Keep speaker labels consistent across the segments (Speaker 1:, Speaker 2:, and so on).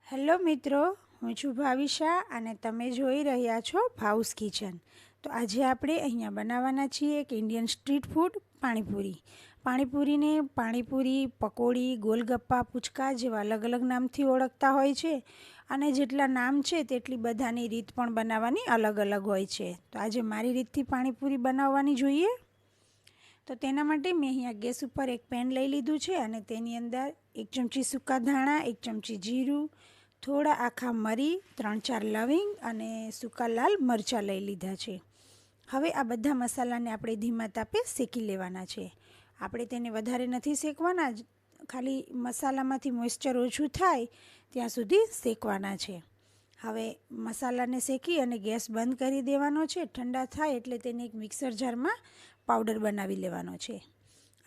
Speaker 1: Hello મિત્રો, હું છું ભાવિશા અને તમે જોઈ રહ્યા છો ભાઉસ કિચન. તો આજે આપણે અહીંયા બનાવવાના છીએ એક ઇન્ડિયન સ્ટ્રીટ ફૂડ પાણીપુરી. પાણીપુરીને પાણીપુરી, પકોડી, ગોલગપ્પા, પૂચકા જેવા અલગ અલગ નામથી ઓળખતા હોય છે અને જેટલા નામ છે તેટલી બધાની રીત પણ બનાવવાની અલગ અલગ હોય છે. તો આજે મારી રીતથી પાણીપુરી બનાવવાની જોઈએ. તો તેના માટે મેં અહીંયા ગેસ ઉપર એક પેન લઈ લીધું છે અને તેની અંદર 1 ચમચી સૂકા ધાણા, 1 ચમચી જીરું, થોડા આખા મરી, 3-4 લવિંગ અને સૂકા લાલ મરચાં લઈ લીધા છે. હવે આ બધા મસાલાને આપણે ધીમા તાપે શેકી લેવાના છે. આપણે તેને વધારે નથી શેકવાના, ખાલી મસાલામાંથી મોઇસ્ચર ઓછું થાય ત્યાં સુધી શેકવાના છે. હવે મસાલાને શેકી અને ગેસ બંધ કરી દેવાનો છે. ઠંડા થાય એટલે તેને એક મિક્સર જારમાં પાવડર બનાવી લેવાનો છે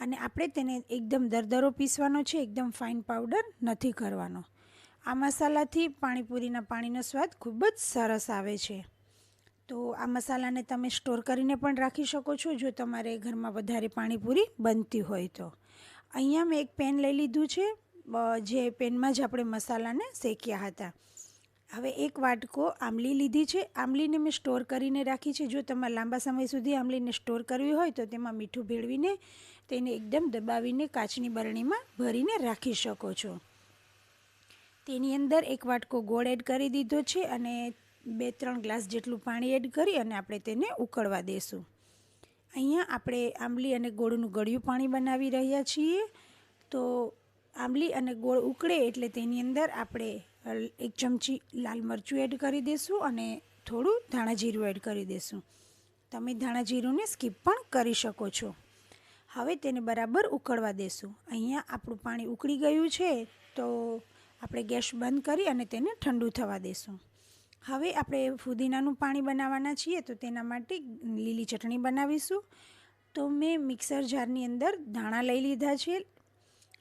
Speaker 1: અને આપણે તેને એકદમ દરદરો પીસવાનો છે, એકદમ ફાઇન પાવડર નથી કરવાનો. આ મસાલાથી પાણીપુરીના પાણીનો સ્વાદ ખૂબ જ સરસ આવે છે. તો આ મસાલાને તમે સ્ટોર કરીને પણ રાખી શકો છો જો તમારે ઘરમાં વધારે પાણીપુરી બનતી હોય તો. અહીંયા મેં એક પેન લઈ લીધું છે, જે પેનમાં જ આપણે મસાલાને શેક્યા હતા. હવે એક વાટકો આંબલી લીધી છે. આંબલીને મેં સ્ટોર કરીને રાખી છે. જો તમારે લાંબા સમય સુધી આંબલીને સ્ટોર કરવી હોય તો તેમાં મીઠું ભેળવીને તેને એકદમ દબાવીને કાચની બરણીમાં ભરીને રાખી શકો છો. તેની અંદર એક વાટકો ગોળ એડ કરી દીધો છે અને 2-3 ગ્લાસ જેટલું પાણી એડ કરી અને આપણે તેને ઉકળવા દેશું. અહીંયા આપણે આંબલી અને ગોળનું ગળ્યું પાણી બનાવી રહ્યા છીએ. તો આંબલી અને ગોળ ઉકળે એટલે તેની અંદર આપણે 1 ચમચી લાલ મરચું એડ કરી દઈશું અને થોડું ધાણા જીરું એડ કરી દઈશું. તમે ધાણા જીરુંને સ્કીપ પણ કરી શકો છો. હવે તેને બરાબર ઉકળવા દેશું. અહીંયા આપણું પાણી ઉકળી ગયું છે તો આપણે ગેસ બંધ કરી અને તેને ઠંડુ થવા દેશું. હવે આપણે ફુદીનાનું પાણી બનાવવાના છીએ તો તેના માટે લીલી ચટણી બનાવીશું. તો મેં મિક્સર જારની અંદર ધાણા લઈ લીધા છે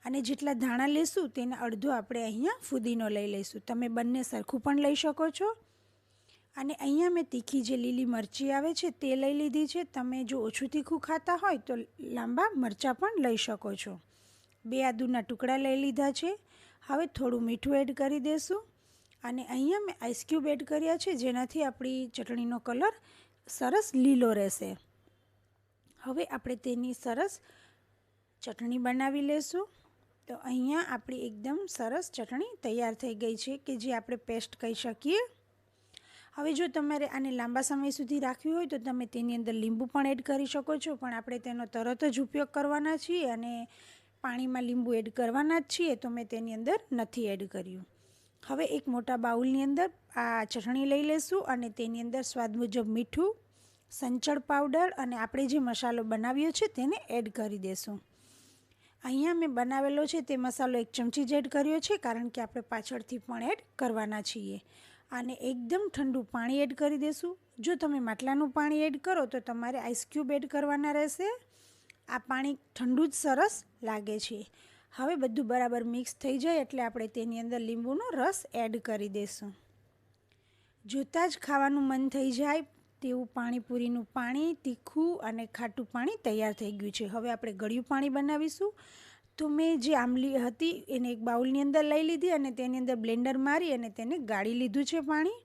Speaker 1: અને જેટલા ધાણા લેશું તેના અડધો આપણે અહીંયા ફુદીનો લઈ લઈશું. તમે બંને સરખું પણ લઈ શકો છો. અને અહીંયા મેં તીખી જે લીલી મરચી આવે છે તે લઈ લીધી છે. તમે જો ઓછું તીખું ખાતા હોય તો લાંબા મરચાં પણ લઈ શકો છો. 2 આદુના ટુકડા લઈ લીધા છે. હવે થોડું મીઠું એડ કરી દઈશું અને અહીંયા મેં આઈસ ક્યુબ એડ કર્યા છે જેનાથી આપણી ચટણીનો કલર સરસ લીલો રહેશે. હવે આપણે તેની સરસ ચટણી બનાવી લેશું. તો અહીંયા આપણી એકદમ સરસ ચટણી તૈયાર થઈ ગઈ છે કે જે આપણે પેસ્ટ કહી શકીએ. હવે જો તમારે આને લાંબા સમય સુધી રાખવી હોય તો તમે તેની અંદર લીંબુ પણ એડ કરી શકો છો, પણ આપણે તેનો તરત જ ઉપયોગ કરવાના છીએ અને પાણીમાં લીંબુ એડ કરવાના જ છીએ તો મેં તેની અંદર નથી એડ કર્યું. હવે એક મોટા બાઉલની અંદર આ ચટણી લઈ લેશું અને તેની અંદર સ્વાદ મુજબ મીઠું, સંચળ પાવડર અને આપણે જે મસાલો બનાવ્યો છે તેને એડ કરી દેશું. અહીંયા મેં બનાવેલો છે તે મસાલો 1 ચમચી જ એડ કર્યો છે કારણ કે આપણે પાછળથી પણ એડ કરવાના છીએ. અને એકદમ ઠંડુ પાણી એડ કરી દેશું. જો તમે માટલાનું પાણી એડ કરો તો તમારે આઈસ ક્યુબ એડ કરવાના રહેશે. આ પાણી ઠંડુ જ સરસ લાગે છે. હવે બધું બરાબર મિક્સ થઈ જાય એટલે આપણે તેની અંદર લીંબુનો રસ એડ કરી દઈશું. જોતાં જ ખાવાનું મન થઈ જાય તેવું પાણીપુરીનું પાણી, તીખું અને ખાટું પાણી તૈયાર થઈ ગયું છે. હવે આપણે ગળ્યું પાણી બનાવીશું. તો મેં જે આંબલી હતી એને એક બાઉલની અંદર લઈ લીધી અને તેની અંદર બ્લેન્ડર મારી અને તેને ગાળી લીધું છે પાણી.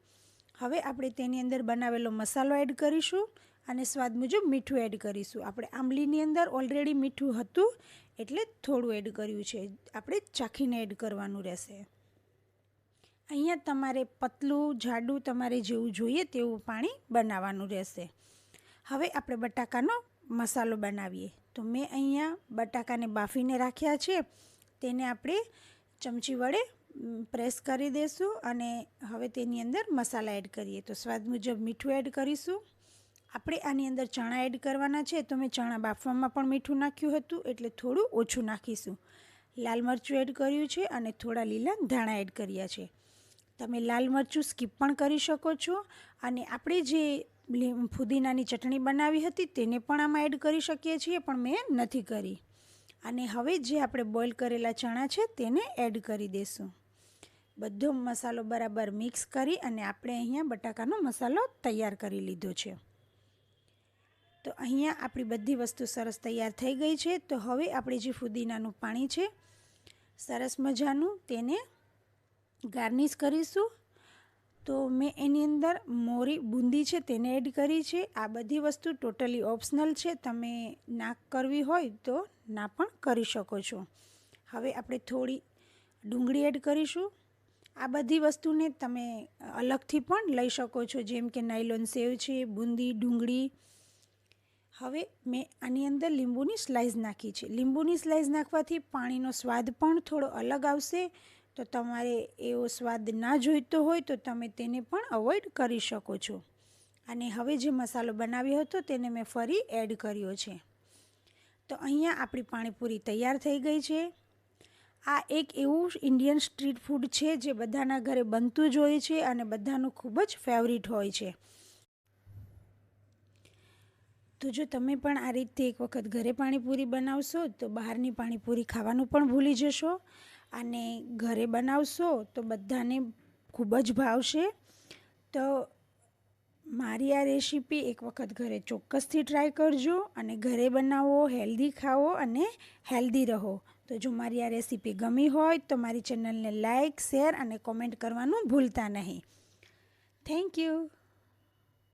Speaker 1: હવે આપણે તેની અંદર બનાવેલો મસાલો એડ કરીશું અને સ્વાદ મુજબ મીઠું એડ કરીશું. આપણે આંબલીની અંદર ઓલરેડી મીઠું હતું એટલે થોડું એડ કર્યું છે. આપણે ચાખીને એડ કરવાનું રહેશે. અહીંયા તમારે પતલું, જાડું તમારે જેવું જોઈએ તેવું પાણી બનાવવાનું રહેશે. હવે આપણે બટાકાનો મસાલો બનાવીએ. તો મેં અહીંયા બટાકાને બાફીને રાખ્યા છે. તેને આપણે ચમચી વડે પ્રેસ કરી દઈશું અને હવે તેની અંદર મસાલા એડ કરીએ. તો સ્વાદ મુજબ મીઠું એડ કરીશું. આપણે આની અંદર ચણા એડ કરવાના છે તો મેં ચણા બાફવામાં પણ મીઠું નાખ્યું હતું એટલે થોડું ઓછું નાખીશું. લાલ મરચું એડ કર્યું છે અને થોડા લીલા ધાણા એડ કર્યા છે. તમે લાલ મરચું સ્કીપ પણ કરી શકો છો અને આપણે જે ફુદીનાની ચટણી બનાવી હતી તેને પણ આમાં એડ કરી શકીએ છીએ, પણ મેં નથી કરી. અને હવે જે આપણે બોઇલ કરેલા ચણા છે તેને એડ કરી દઈશું. બધો મસાલો બરાબર મિક્સ કરી અને આપણે અહીંયા બટાકાનો મસાલો તૈયાર કરી લીધો છે. તો અહીંયા આપણી બધી વસ્તુ સરસ તૈયાર થઈ ગઈ છે. તો હવે આપણે જે ફુદીનાનું પાણી છે સરસ મજાનું તેને ગાર્નિશ કરીશું. તો મેં એની અંદર મોરી બુંદી છે તેને એડ કરી છે. આ બધી વસ્તુ ટોટલી ઓપ્શનલ છે, તમે ના કરવી હોય તો ના પણ કરી શકો છો. હવે આપણે થોડી ડુંગળી એડ કરીશું. આ બધી વસ્તુને તમે અલગથી પણ લઈ શકો છો, જેમ કે નાયલોન સેવ છે, બુંદી, ડુંગળી. હવે મેં આની અંદર લીંબુની સ્લાઈસ નાખી છે. લીંબુની સ્લાઈસ નાખવાથી પાણીનો સ્વાદ પણ થોડો અલગ આવશે. તો તમારે એવો સ્વાદ ના જોઈતો હોય તો તમે તેને પણ અવોઇડ કરી શકો છો. અને હવે જે મસાલો બનાવ્યો હતો તેને મેં ફરી એડ કર્યો છે. તો અહીંયા આપણી પાણીપુરી તૈયાર થઈ ગઈ છે. આ એક એવું ઇન્ડિયન સ્ટ્રીટ ફૂડ છે જે બધાના ઘરે બનતું જ હોય છે અને બધાનું ખૂબ જ ફેવરિટ હોય છે. તો જો તમે પણ આ રીતે એક વખત ઘરે પાણીપુરી બનાવશો તો બહારની પાણીપુરી ખાવાનું પણ ભૂલી જશો અને ઘરે બનાવશો તો બધાને ખૂબ જ ભાવશે. તો મારી આ રેસીપી એક વખત ઘરે ચોક્કસથી ટ્રાય કરજો અને ઘરે બનાવો, હેલ્ધી ખાઓ અને હેલ્ધી રહો. તો જો મારી આ રેસીપી ગમી હોય તો મારી ચેનલને લાઇક, શેર અને કોમેન્ટ કરવાનું ભૂલતા નહીં. Thank you.